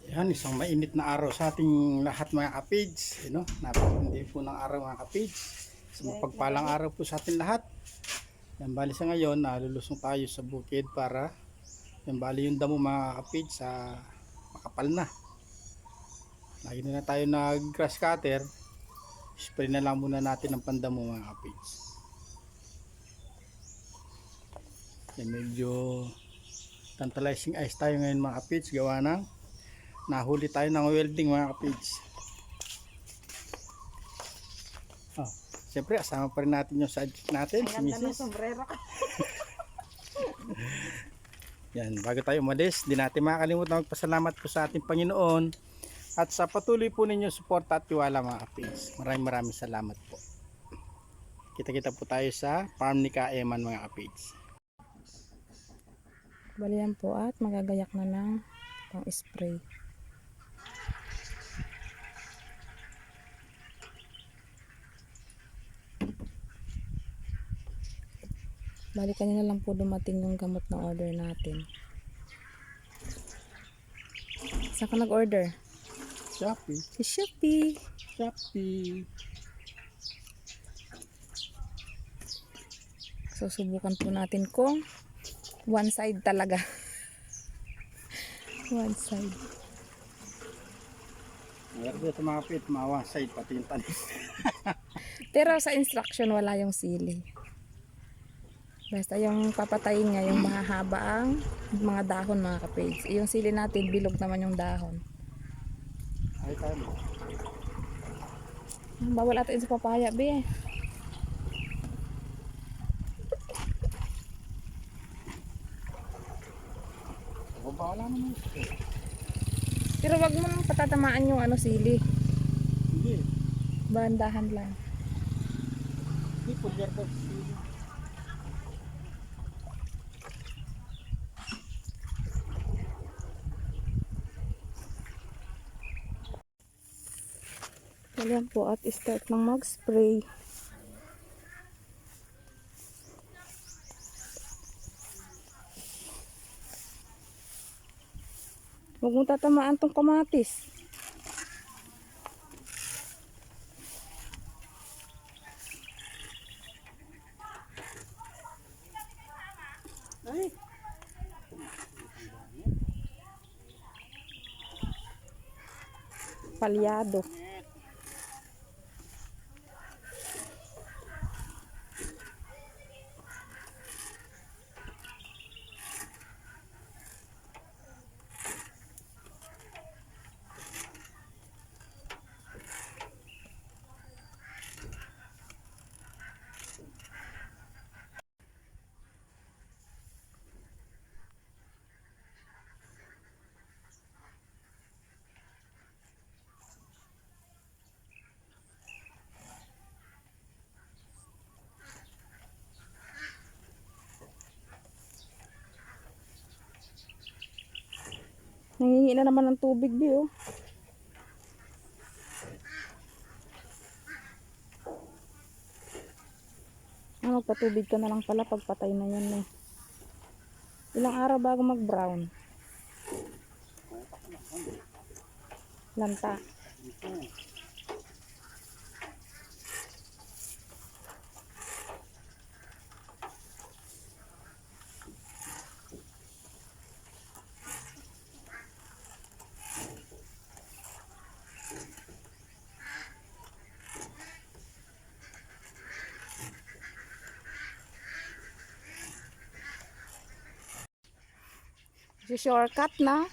Yan, isang mainit na araw sa ating lahat mga kapids. Napakandi po ng araw mga kapids. Sa mapagpalang araw po sa ating lahat. Yan, bali sa ngayon, nalulusong tayo sa bukid para yan, bali yung damo mga kapids sa makapal na. Lagi na tayo nag grass cutter. Spray na lang muna natin ang pandamo mga kapids. Yan, medyo tantalizing ice tayo ngayon mga kapids. Gawa ng nahuli tayo ng welding mga kapids. Siyempre, asama pa rin natin yung sidekick natin, si Mrs. Yan, bago tayo umalis, di natin makakalimutan magpasalamat po sa ating Panginoon at sa patuloy po ninyong suporta at tiwala mga kapids. Maraming salamat po. Kita-kita po tayo sa farm ni Kaeman mga kapids. Balian po at magagayak na ng pang spray. Bali kanina lang po dumating yung gamot na order natin. Saan ka nag-order? Shopee. Si Shopee. Shopee. Susubukan po natin kung one side talaga. One side. Mayroon dito mga kapit, mawa side pati yung tanis. Pero sa instruction wala yung sili. Basta yung papatayin niya, yung mahahaba ang mga dahon mga kapage. Yung sili natin, bilog naman yung dahon. Ay tayo. Bawal atin sa papaya, be. Wala naman ito. Pero wag mo nang patatamaan yung sili. Hindi. Bandahan lang. Hindi po dito. Ayan po at start ng mag-spray. Huwag mo tatamaan tong kamatis. Ay. Palyado. Nangingi na naman ng tubig, bi, oh. Magpatubig ka na lang pala pagpatay na yan, eh. Ilang araw bago mag-brown? Lanta. Shortcut na.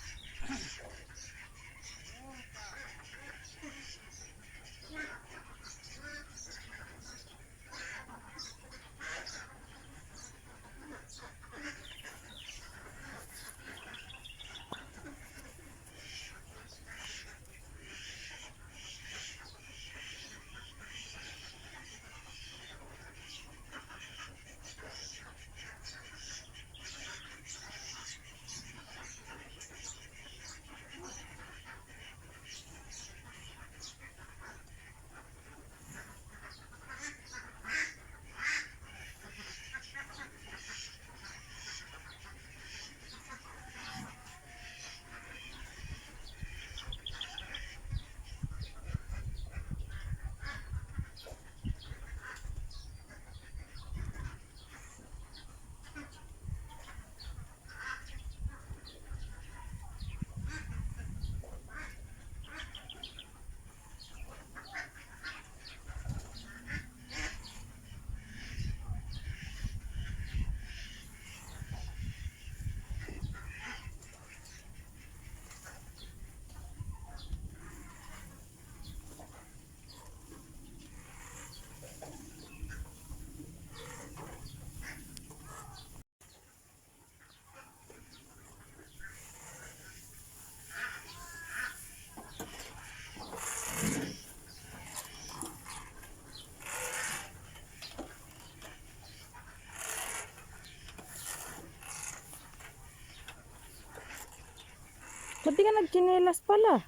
Ba't di ka nagchinelas pala?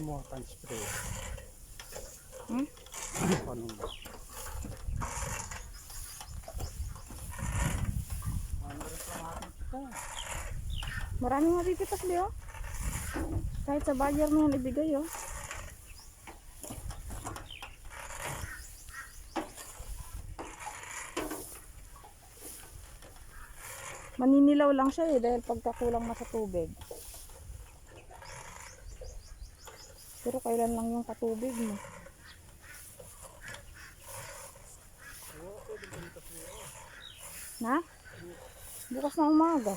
Mo kan spray. Ano? Maraming mapipitas di oh. Kahit sa buyer mo yan ibigay oh. Maninilaw lang siya eh dahil pagkakulang na sa tubig. Pero kailan lang yung katubig mo? Na? Bukas na umaga.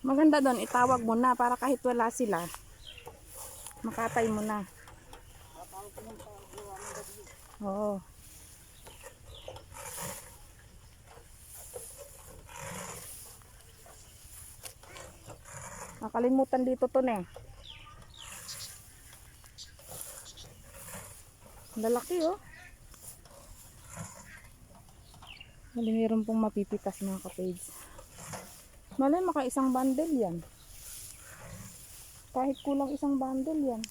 Maganda doon, itawag mo na para kahit wala sila, makatay mo na. Oo. Nakalimutan dito to eh. Lalaki oh. Meron pong mapipitas mga kapage. Malay maka isang bundle yan. Kahit kulang isang bundle yan.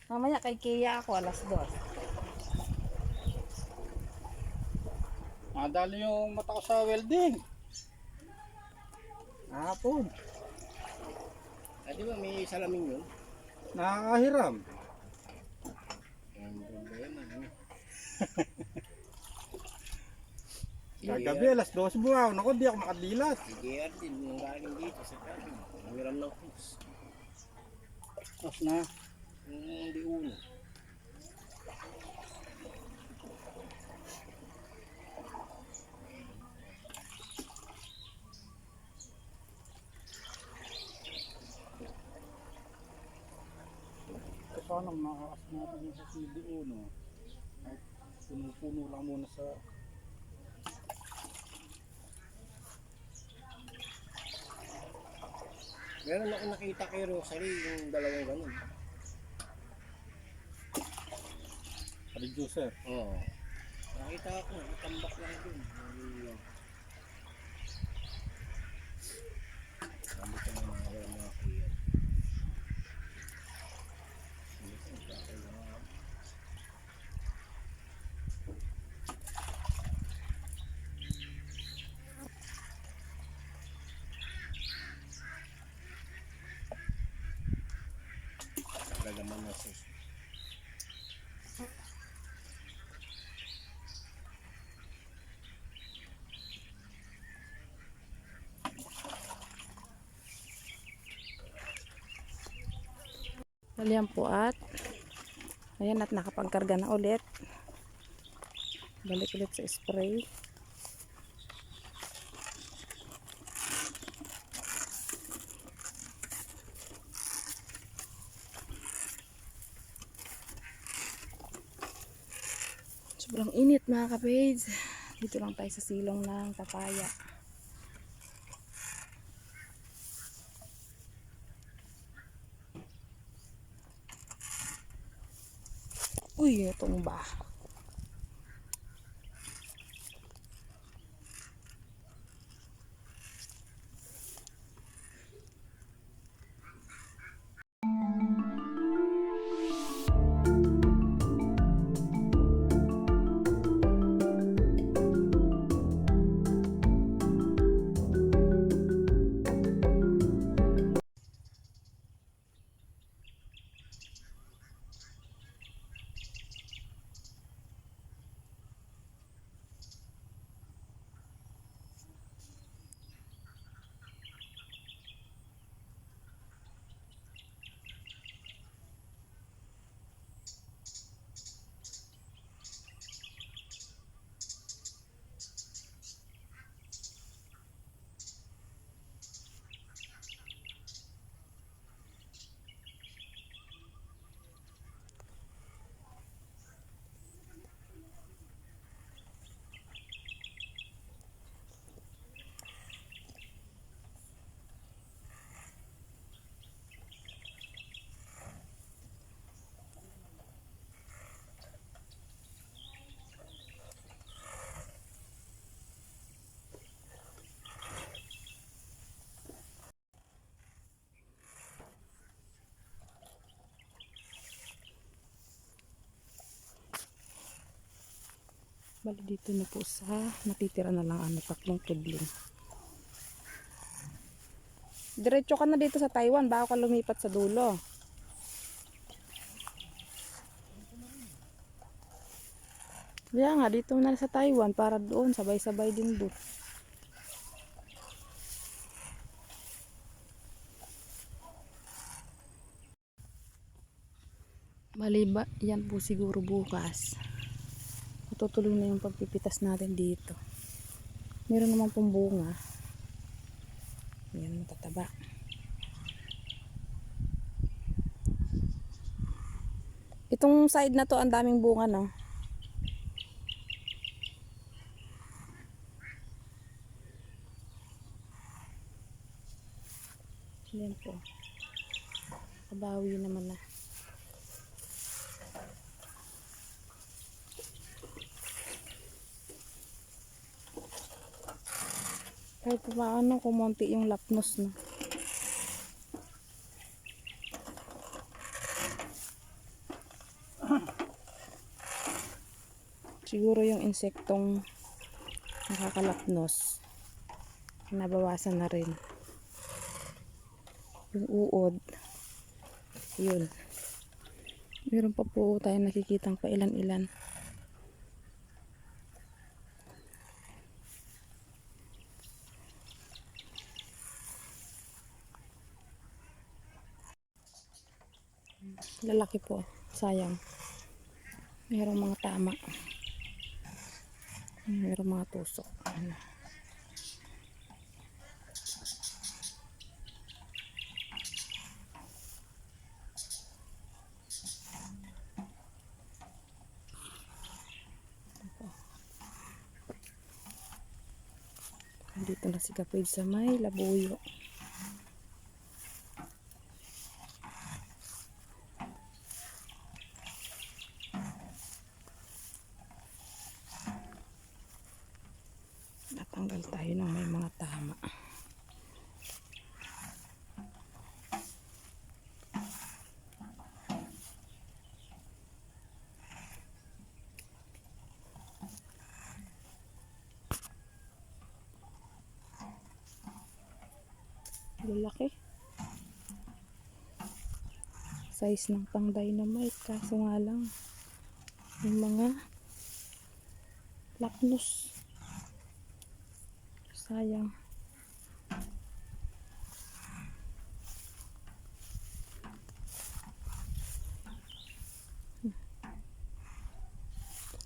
Mamaya kay Kia ako alas 2. Madali yung mata ko sa welding. Hapon. Di ba may salamin yun? Nakakahiram. Ang problema, ano? Kagabi alas 12 buwaw. Naku, di ako makadilat. Si JR din, yung galing dito sa tabi. Nangiram ng cruise. Tapos na. Yung di uno. Sana makakas natin yung sa CDO, no? Ay, puno lang muna sa... Meron ako nakita kay Rosalie, yung dalawang ganun. Reducer. Oo. Nakita ako, tambak lang dun. Ayan po at ayan at nakapagkarga na ulit. Balik ulit sa spray. Sobrang init mga kapage. Dito lang tayo sa silong ng papaya. Uy, itong ba? Bali dito na po sa natitira na lang ano, 3 kudling. Diretso ka na dito sa Taiwan bago ka lumipat sa dulo. Kaya nga dito na sa Taiwan para doon sabay-sabay din doon. Bali ba yan po siguro bukas. Tutuloy na yung pagpipitas natin dito. Meron naman pong bunga. Yan, matataba. Itong side na to, ang daming bunga, no? Yan po. Kabawi naman na. Kahit paano kumonti yung lapnos, no? Siguro yung insektong nakakalapnos nabawasan na rin. Yung uod, yun. Meron pa po tayong nakikitang pailan-ilan. Lalaki po, sayang. Merong mga tama. Merong mga tusok. Dito na si Kapid sa may labuyo. Natanggal tayo ng may mga tama. Lalaki. Size ng pang dynamite. Kaso nga lang, yung mga lapnos. Sayang.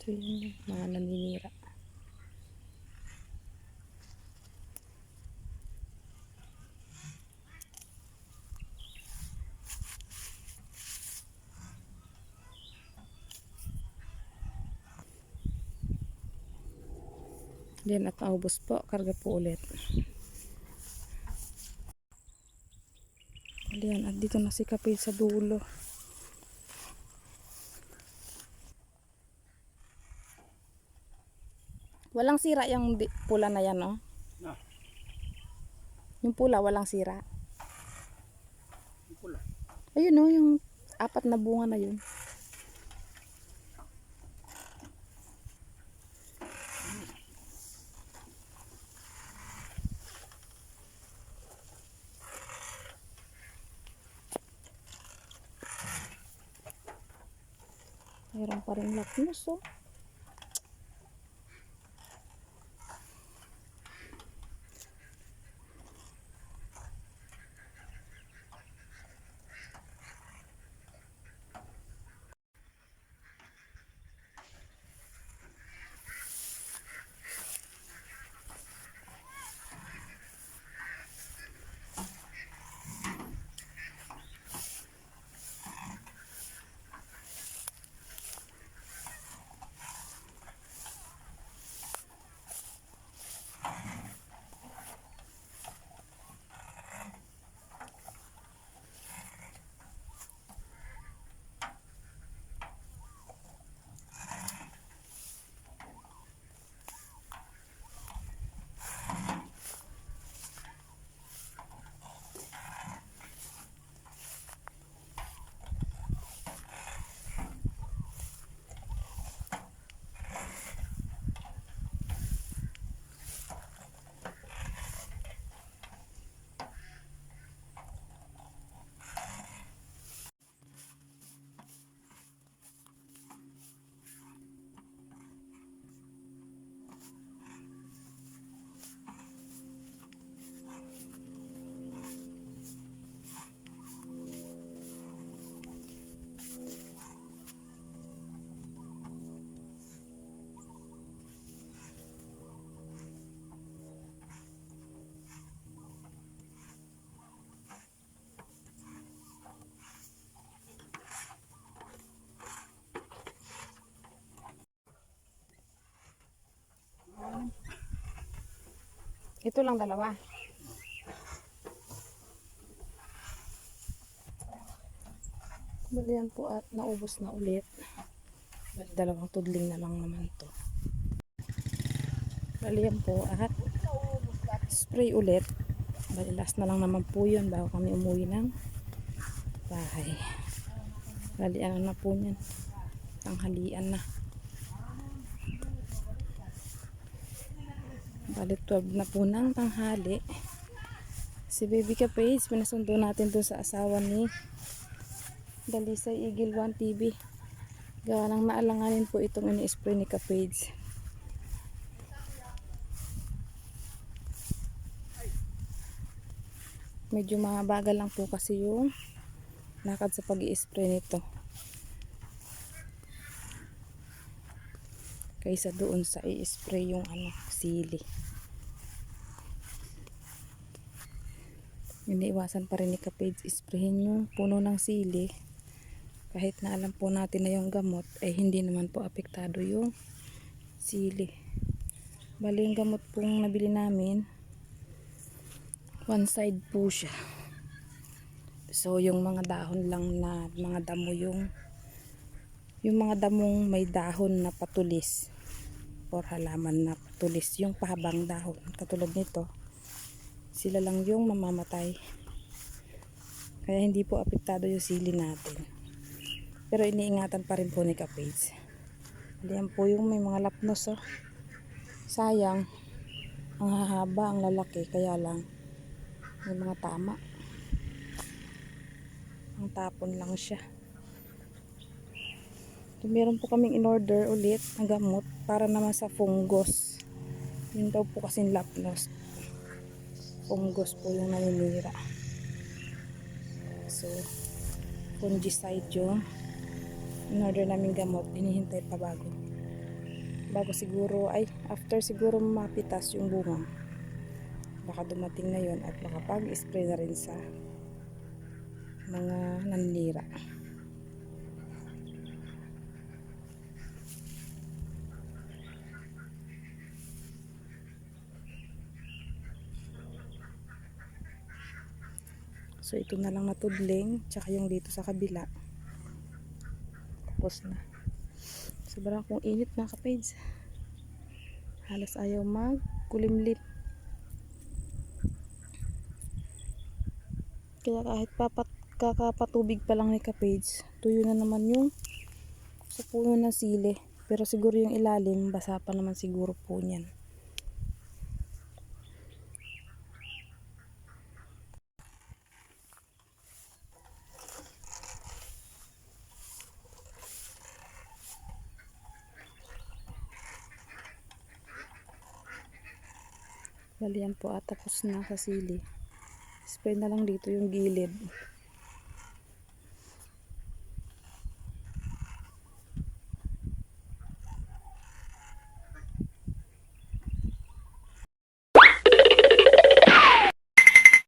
Ito yun, mga naninira. Yan at naubos po, karga po ulit. Yan, at dito na si Kapil sa dulo. Walang sira yung pula na yan, no? Na, Yung pula, walang sira. yung pula. Ayun, no, yung 4 na bunga na yun. Mayroon pa rin laknos, oh. Ito lang dalawa. Bali yan po at naubos na ulit. Bali dalawang tudling na lang naman to. Bali yan po at spray ulit. Bali last na lang naman po yun bago kami umuwi ng bahay. Bali ano na po yan. Tanghalian na. Bali 12 na po ng tanghali. Si Baby Kapage, pinasundo natin doon sa asawa ni Dalisay Eagle 1 TV. Gawa nang naalanganin po itong ini-spray ni Kapage. Medyo mabagal lang po kasi yung lakad sa pag-i-spray nito. Kaysa doon sa i-spray yung sili. Iniiwasan pa rin ni Kapage isprayin yung puno ng sili. Kahit na alam po natin na yung gamot, ay hindi naman po apektado yung sili. Bali yung gamot pong nabili namin, one side po siya. So yung mga dahon lang na mga damo yung mga damong may dahon na patulis or halaman na patulis, yung pahabang dahon katulad nito, sila lang yung mamamatay. Kaya hindi po apektado yung sili natin. Pero iniingatan pa rin po ni Kapage. Diyan po yung may mga lapnos, oh. Sayang, ang hahaba, ang lalaki, kaya lang may mga tama. Ang tapon lang siya. So, meron po kaming in-order ulit ng gamot para naman sa fungus. Yun daw po kasing lapnos. Fungus po yung naninira. So, fungicide yung in-order namin gamot. Hinihintay pa bago bago siguro ay after siguro mapitas yung bunga, baka dumating na yon at baka pag-spray na rin sa mga nanlira. So ito na lang natudling, tsaka yung dito sa kabila tapos na. Sobrang kong init mga kapage, halos ayaw magkulimlim. Kaya kahit kakapatubig pa lang ni kapage, tuyo na naman yung sa puno ng sili. Pero siguro yung ilalim basa pa naman siguro po niyan. Bali yan po at tapos na sa sili. Spray na lang dito yung gilid.